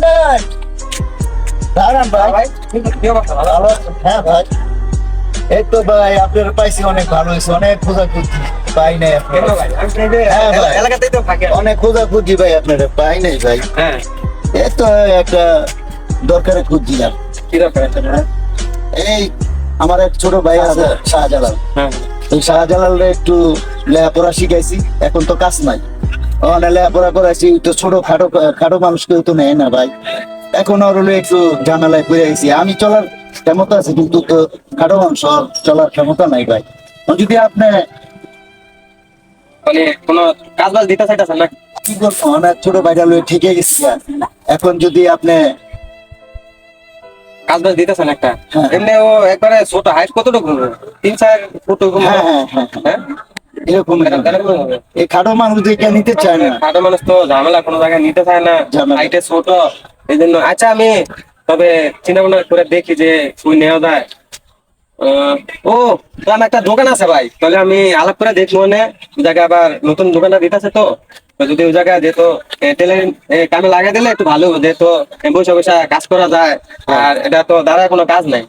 দাঁড়ান দাঁড়ান দাঁড়ান ভাই। ভালো আছেন? হ্যাঁ ভাই, এই তো ভাই আপনার পাইছি, অনেক ভালো হয়েছে, অনেক খোঁজা খুঁজি পাই নাই আপনার। হ্যাঁ ভাই, এলাকাতেই তো থাকে। অনেক খোঁজা খুঁজি ভাই, আপনার পাই নাই ভাই। হ্যাঁ, এই তো একটা দরকারে খুঁজছিলাম। কি দরকার আছে? এই আমার এক ছোট ভাই আছে শাহজালাল, হ্যাঁ, ওই শাহজালালরে একটু লেখাপড়া শিখাইছি, এখন তো কাজ নাই। লেখাপড়া করাইছি তো, ছোট খাটো খাটো মানুষ কেউ তো নেয় না ভাই। এখন ওর হলো একটু ঝামেলায় পড়ে গেছি। আমি চলার ক্ষমতা আছে কিন্তু তো খাটো মানুষ ওর চলার ক্ষমতা নাই ভাই। ও যদি আপনি মানে কোনো কাজ বাজ দিতে চাইতেছেন না? কি করবো, অনেক ছোট ভাইটা লয়ে ঠিকই গেছি। এখন যদি আপনি কাজ বাজ দিতেছেন একটা, হ্যাঁ। এমনি ও একবারে ছোট, হাইট কতটুকু হবে? 3-4 ফুট ওরকম হ্যাঁ হবে? হ্যাঁ হ্যাঁ হ্যাঁ, এরকম এরকম হবে। এই খাটো মানুষ দেখে নিতে চায় না। খাটো মানুষ তো ঝামেলা কোনো জায়গায় নিতে চায় না, ঝামেলা। হাইটে ছোট, এই জন্য। আচ্ছা, আমি তবে চিন্তা ভাবনা করে দেখি যে তুই নেওয়া যায়। ও, তো আমার একটা দোকান আছে ভাই, তাহলে আমি আলাপ করে দেখবো। মানে ওই জায়গায় আবার নতুন দোকানটা দিতেছে তো, তো যদি ওই জায়গায় যেহেতু টেলারিং কামে লাগাই দিলে একটু ভালো হবে, যেহেতু বসে বসে কাজ করা যায়, আর এটা তো দাঁড়ায় কোনো কাজ নাই।